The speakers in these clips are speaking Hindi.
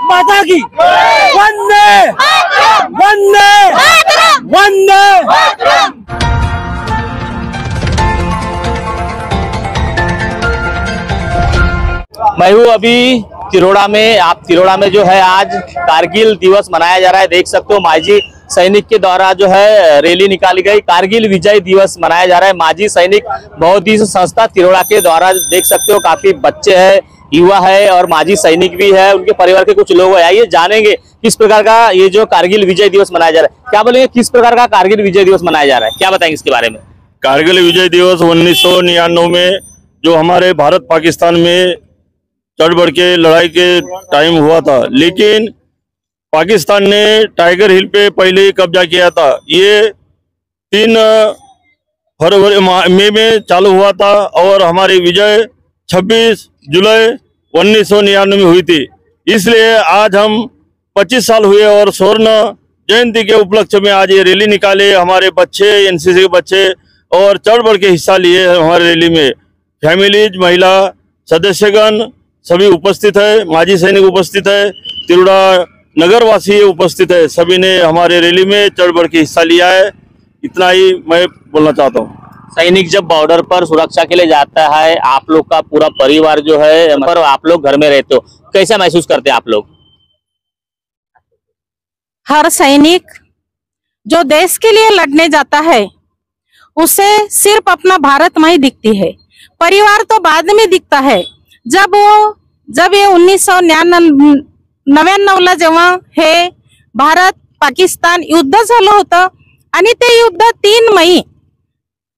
भारत माता की वंदे वंदे वंदे। मैं हूँ अभी तिरोड़ा में। आप तिरोड़ा में जो है आज कारगिल दिवस मनाया जा रहा है। देख सकते हो माजी सैनिक के द्वारा जो है रैली निकाली गई। कारगिल विजय दिवस मनाया जा रहा है। माजी सैनिक बहुद्देशीय संस्था तिरोड़ा के द्वारा देख सकते हो काफी बच्चे हैं, युवा है और माजी सैनिक भी है, उनके परिवार के कुछ लोग हैं। आइए जानेंगे किस प्रकार का ये जो कारगिल विजय दिवस मनाया जा रहा है। क्या बोलेंगे, किस प्रकार का कारगिल विजय दिवस मनाया जा रहा है, क्या बताएंगे इसके बारे में? कारगिल विजय दिवस 1999 में जो हमारे भारत पाकिस्तान में चढ़ बढ़ के लड़ाई के टाइम हुआ था, लेकिन पाकिस्तान ने टाइगर हिल पे पहले ही कब्जा किया था। ये 3 फरवरी मई में चालू हुआ था और हमारी विजय 26 जुलाई 1999 में हुई थी। इसलिए आज हम 25 साल हुए और स्वर्ण जयंती के उपलक्ष्य में आज ये रैली निकाले। हमारे बच्चे, एनसीसी के बच्चे और चढ़ बढ़ के हिस्सा लिए हमारे रैली में। फैमिलीज, महिला सदस्यगण सभी उपस्थित है, माजी सैनिक उपस्थित है, तिरोड़ा नगरवासी उपस्थित है। सभी ने हमारे रैली में चढ़ बढ़ के हिस्सा लिया है। इतना ही मैं बोलना चाहता हूँ। सैनिक जब बॉर्डर पर सुरक्षा के लिए जाता है, आप लोग का पूरा परिवार जो है, पर आप लोग घर में रहते हो, कैसा महसूस करते हैं आप लोग? हर सैनिक जो देश के लिए लड़ने जाता है उसे सिर्फ अपना भारत माँ ही दिखती है, परिवार तो बाद में दिखता है। जब ये 1999 जेव्हा हे भारत पाकिस्तान युद्ध झालं होतं आणि ते युद्ध 3 मई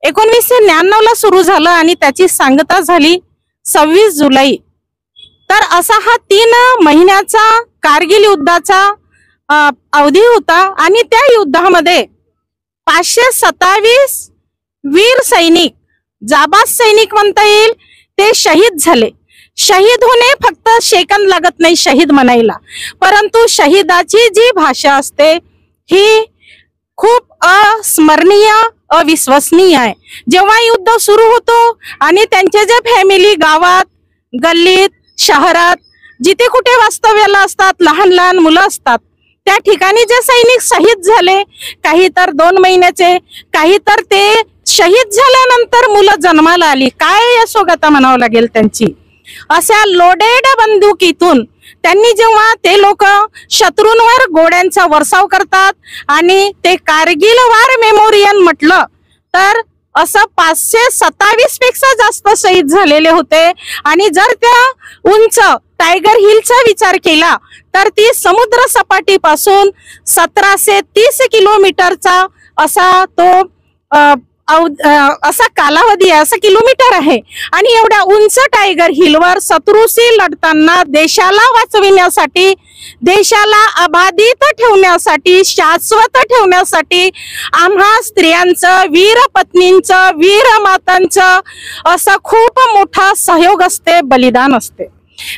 1999 सुरू झालं आणि त्याची सांगता झाली 26 जुलै। तर असा हा 3 महिन्याचा कारगिल युद्धाचा अवधी होता आणि त्या युद्धामध्ये 527 वीर सैनिक, जाबाज सैनिक म्हणता येईल, ते शहीद झाले। शहीद होणे फक्त सेकंद लागत नाही शहीद म्हणायला, परंतु शहीदाची जी भाषा असते ही खूप अस्मरणीय, अविश्वसनीय आहे। जेव्हा युद्ध सुरू होतो आणि त्यांचे जे फॅमिली गावात, गल्लीत, शहरात जिथे कुठे वास्तव्याला असतात, लहान लहान मुलं असतात, त्या ठिकाणी जे सैनिक शहीद झाले, काही तर 2 महिन्याचे, काही तर ते शहीद झाल्यानंतर मुलं जन्माला आली, काय यशोगाथा म्हणावं लागेल त्यांची। अशा लोडेड बंदुकीतून त्यांनी जेव्हा ते लोक शत्रूंवर गोड्यांचा वर्षाव करतात आणि ते कारगिल वार मेमोरियल म्हटलं तर असं 527 पेक्षा जास्त शहीद झालेले होते। आणि जर त्या उंच टायगर हिलचा विचार केला तर ती समुद्र सपाटीपासून 1730 किलोमीटरचा असा तो असा कालावधी आहे, असा किलोमीटर आहे। आणि एवढ्या उंच टायगर हिलवर शत्रूशी लढताना देशाला वाचविण्यासाठी, देशाला अबाधित ठेवण्यासाठी, शाश्वत ठेवण्यासाठी आम्हा स्त्रियांचं, वीर पत्नींचं, वीर मातांचं असं खूप मोठा सहयोग असते, बलिदान असते।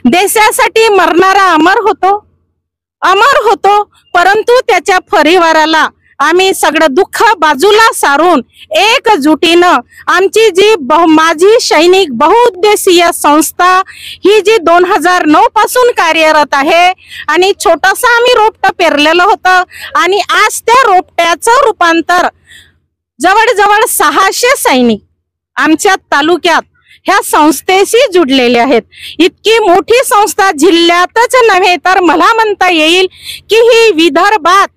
देशासाठी मरणारा अमर होतो, परंतु त्याच्या परिवाराला आम्ही सगळं दुःख बाजूला सारून एकजुटीनं आमची जी माजी सैनिक बहुउद्देशीय संस्था ही जी 2009 पासून कार्यरत आहे आणि छोटंसं आम्ही रोपटं पेरलेलं होतं आणि आज त्या रोपट्याचं रूपांतर जवळजवळ 600 सैनिक आमच्या तालुक्यात ह्या संस्थेशी जुडलेले आहेत। इतकी मोठी संस्था जिल्ह्यातच नव्हे तर मला म्हणता येईल की ही विदर्भात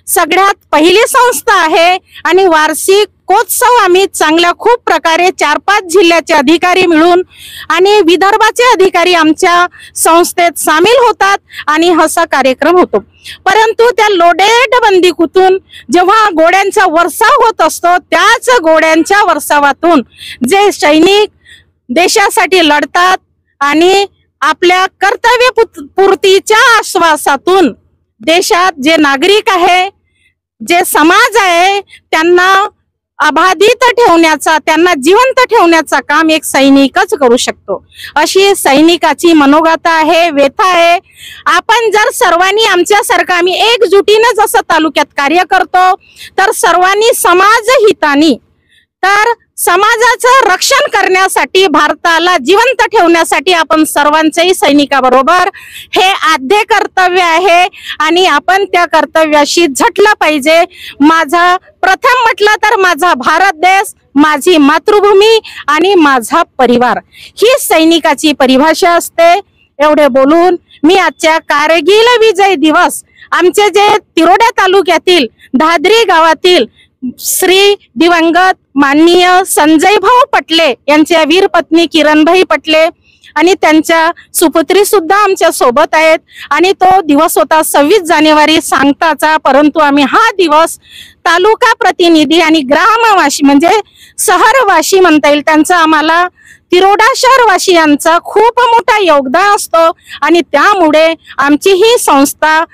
सगळ्यात पहिली संस्था आहे। आणि वार्षिक कोत्सव आम्ही चांगल्या खूप प्रकारे 4-5 जिल्ह्याचे अधिकारी मिळून आणि विदर्भाचे अधिकारी आमच्या संस्थेत सामील होतात आणि असा कार्यक्रम होतो। परंतु त्या लोडेड बंदुकीतून जेव्हा गोड्यांचा वर्षाव होत असतो, त्याच गोड्यांच्या वर्षावातून जे सैनिक देशासाठी लढतात आणि आपल्या कर्तव्य पूर्तीच्या आश्वासातून देशात जे नागरिक आहे, जे समाज आहे, त्यांना अबाधित ठेवण्याचा, त्यांना जिवंत ठेवण्याचा काम एक सैनिकच करू शकतो। अशी सैनिकाची मनोगाथा आहे, व्यथा आहे। आपण जर सर्वांनी आमच्यासारखं आम्ही एकजुटीने जसं तालुक्यात कार्य करतो तर सर्वांनी समाज हितानी, तर समाजाचं रक्षण करण्यासाठी, भारताला जिवंत ठेवण्यासाठी आपण सर्वांचेही सैनिकाबरोबर हे आद्य कर्तव्य आहे आणि आपण त्या कर्तव्याशी झटलं पाहिजे. माझा प्रथम म्हटलं तर माझा भारत देश, माझी मातृभूमी आणि माझा परिवार ही सैनिकाची परिभाषा असते. एवढे बोलून मी आजच्या कारगिल विजय दिवस आमचे जे तिरोडा तालुक्यातील धादरी गावातील श्री दिवंगत माननीय संजय भाऊ पटले यांच्या वीर पत्नी किरणभाई पटले आणि त्यांच्या सुपुत्री सुद्धा आमच्या सोबत आहेत. आणि तो दिवस होता 26 जानेवारी सांगताचा, परंतु आम्ही हा दिवस तालुका प्रतिनिधी आणि ग्रामवासी म्हणजे शहरवासी म्हणता येईल, त्यांचा आम्हाला तिरोडा शहरवासियांचा खूप मोठा योगदान असतो आणि त्यामुळे आमची ही संस्था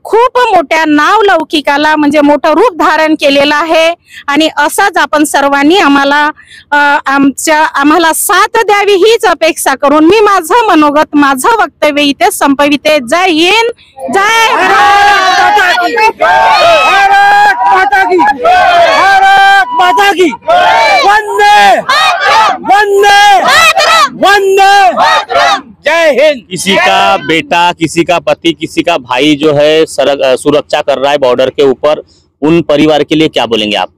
खूप मोठ्या नावलौकिकाला म्हणजे मोठं रूप धारण केलेलं आहे. आणि असाच आपण सर्वांनी आम्हाला साथ द्यावी हीच अपेक्षा करून मी माझं मनोगत, माझं वक्तव्य इथे संपविते. जय हिंद, जय भारत माता की, भारत माता की, वंदे वंदे वंदे, जय हिंद। किसी का बेटा, किसी का पति, किसी का भाई जो है सुरक्षा कर रहा है बॉर्डर के ऊपर, उन परिवार के लिए क्या बोलेंगे आप?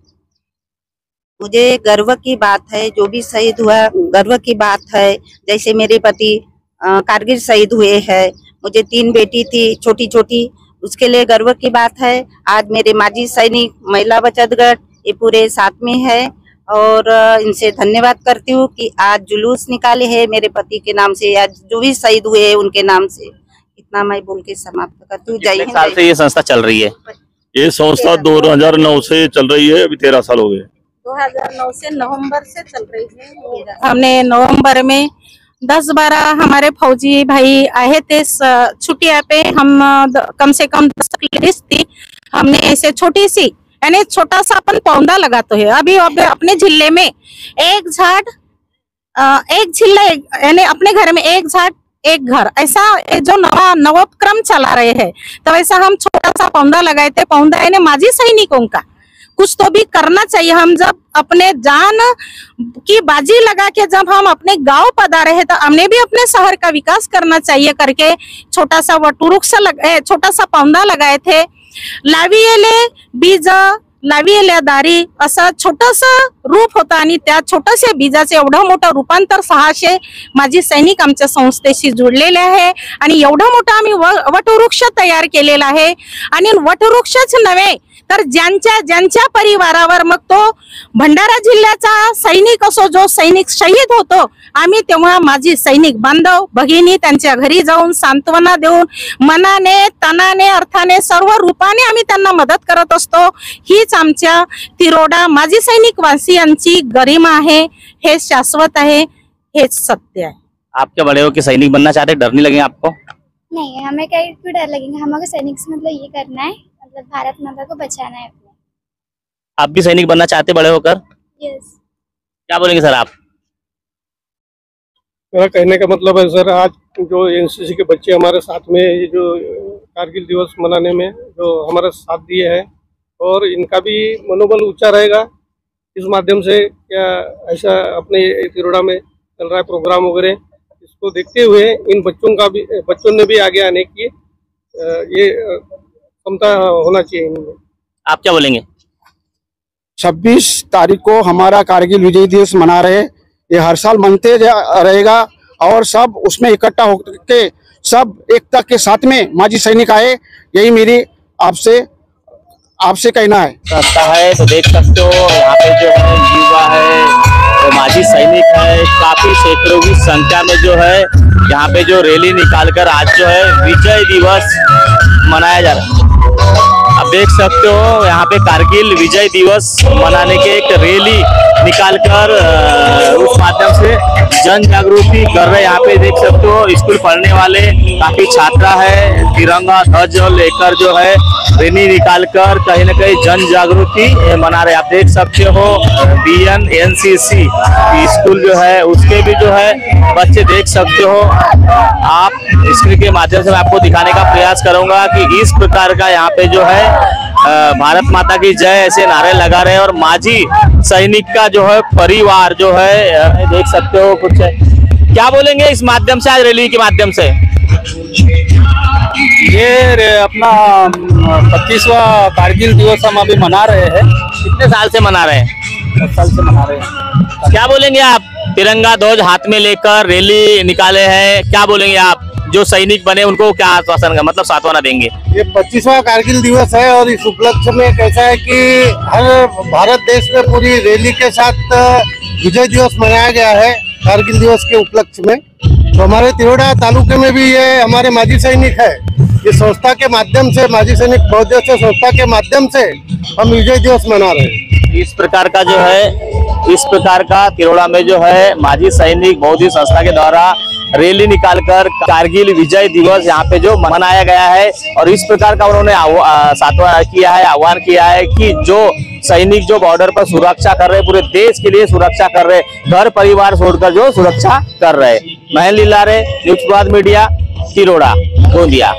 मुझे गर्व की बात है, जो भी शहीद हुआ गर्व की बात है। जैसे मेरे पति कारगिल शहीद हुए हैं, मुझे 3 बेटी थी छोटी छोटी, उसके लिए गर्व की बात है। आज मेरे माजी सैनिक महिला बचत गट ये पूरे साथ में है और इनसे धन्यवाद करती हूँ कि आज जुलूस निकाले हैं मेरे पति के नाम से, आज जो भी शहीद हुए हैं उनके नाम से। इतना मैं बोल के समाप्त करती हूँ। जय हिंद। साल से ये संस्था चल रही है? ये संस्था 2009 से चल रही है, अभी 13 साल हो गए। 2009 से नवंबर से चल रही है। हमने नवंबर में 10-12 हमारे फौजी भाई आए थे छुट्टियां पे, हम कम से कम 10 लेडीज थी। हमने ऐसे छोटी सी यानी छोटा सा अपन पौधा लगाते हैं। अभी अपने जिले में एक जिले यानी अपने घर में एक झाड़ एक घर, ऐसा जो नवोपक्रम चला रहे हैं, तो वैसा हम छोटा सा पौधा लगाए थे। पौधा यानी माजी सैनिकों का कुछ तो भी करना चाहिए। हम जब अपने जान की बाजी लगा के जब हम अपने गांव पधारे हैं, तो हमने भी अपने शहर का विकास करना चाहिए करके छोटा सा वटवृक्ष छोटा सा पौधा लगाए थे। लावियेले बीज, लावियेले दारी असं छोटंसं रूप होतं आणि त्या छोट्याशा बीजाचे एवढं मोठं रूपांतर 600 माजी सैनिक आमच्या संस्थेशी जुळलेले आहे आणि एवढं मोठं आम्ही वटवृक्ष तयार केलेला आहे। आणि वटवृक्षच नव्हे तर ज्यांच्या परिवारावर मग तो भंडारा जिल्ह्याचा सैनिक असो, जो सैनिक शहीद होतो, आम्ही तेव्हा माझी सैनिक बांधव भगिनी त्यांच्या घरी जाऊन सांत्वना देऊन मनाने तनाने अर्थाने सर्व रूपाने आम्ही त्यांना मदत करत असतो। हीच आमच्या तिरोडा माजी सैनिक वासियांची गरिमा आहे, हे शाश्वत आहे, हेच सत्य आहे। आप क्या बड़े हो कि सैनिक बनना चाहते, डर नहीं लगे आपको? नहीं, हमें कहीं भी डर लगेंगे, हमारे सैनिक से मतलब ये करना है, मतलब भारत माता को बचाना है अपने। आप भी सैनिक बनना चाहते बड़े होकर? यस। क्या बोलेंगे सर आप? मेरा कहने का मतलब है सर, आज जो एनसीसी के बच्चे हमारे साथ में ये जो कारगिल दिवस मनाने में जो हमारा साथ दिए हैं, और इनका भी मनोबल ऊंचा रहेगा इस माध्यम से। क्या ऐसा अपने तिरोडा में चल रहा है प्रोग्राम वगैरह, इसको देखते हुए इन बच्चों ने भी आगे आने की ये क्षमता होना चाहिए इनमें। आप क्या बोलेंगे? 26 तारीख को हमारा कारगिल विजय दिवस मना रहे, ये हर साल मनते रहेगा और सब उसमें इकट्ठा होकर सब एकता के साथ में माजी सैनिक आए, यही मेरी आपसे कहना है। संस्था है तो देख सकते हो यहाँ पे जो है युवा है, तो माजी सैनिक है, काफी सैकड़ों की संख्या में जो है यहाँ पे जो रैली निकालकर आज जो है विजय दिवस मनाया जा रहा है। आप देख सकते हो यहाँ पे कारगिल विजय दिवस मनाने के एक रैली निकालकर उस माध्यम से जन जागृति कर रहे हैं। यहाँ पे देख सकते हो स्कूल पढ़ने वाले काफी छात्रा है, तिरंगा ध्वज लेकर जो है रैली निकालकर कहीं न कहीं जन जागृति मना रहे। आप देख सकते हो BN NCC स्कूल जो है उसके भी जो है बच्चे देख सकते हो। आप स्क्रीन के माध्यम से मैं आपको दिखाने का प्रयास करूंगा कि इस प्रकार का यहाँ पे जो है भारत माता की जय ऐसे नारे लगा रहे हैं और माजी सैनिक का जो है परिवार जो है देख सकते हो कुछ क्या बोलेंगे इस माध्यम से, आज रैली के माध्यम से? ये अपना 25वां कारगिल दिवस हम अभी मना रहे हैं। कितने साल से मना रहे हैं? 10 साल से मना रहे हैं। क्या बोलेंगे आप? तिरंगा ध्वज हाथ में लेकर रैली निकाले हैं, क्या बोलेंगे आप? जो सैनिक बने उनको क्या आश्वासन का मतलब सांत्वना देंगे? ये 25वां कारगिल दिवस है और इस उपलक्ष्य में कैसा है कि हर भारत देश में पूरी रैली के साथ विजय दिवस मनाया गया है कारगिल दिवस के उपलक्ष्य में। तो हमारे तिरोड़ा तालुके में भी ये हमारे माजी सैनिक है, इस संस्था के माध्यम से, माजी सैनिक बहुउद्देश्य संस्था के माध्यम से हम विजय दिवस मना रहे हैं। इस प्रकार का जो है, इस प्रकार का तिरोड़ा में जो है माजी सैनिक बहुउद्देश्य संस्था के द्वारा रैली निकालकर कारगिल विजय दिवस यहाँ पे जो मनाया गया है और इस प्रकार का उन्होंने सांत्वना किया है, आह्वान किया है कि जो सैनिक जो बॉर्डर पर सुरक्षा कर रहे, पूरे देश के लिए सुरक्षा कर रहे, घर परिवार छोड़कर जो सुरक्षा कर रहे। महेंद्र लीलारे, न्यूज प्रभात मीडिया, तिरोड़ा, गोंदिया।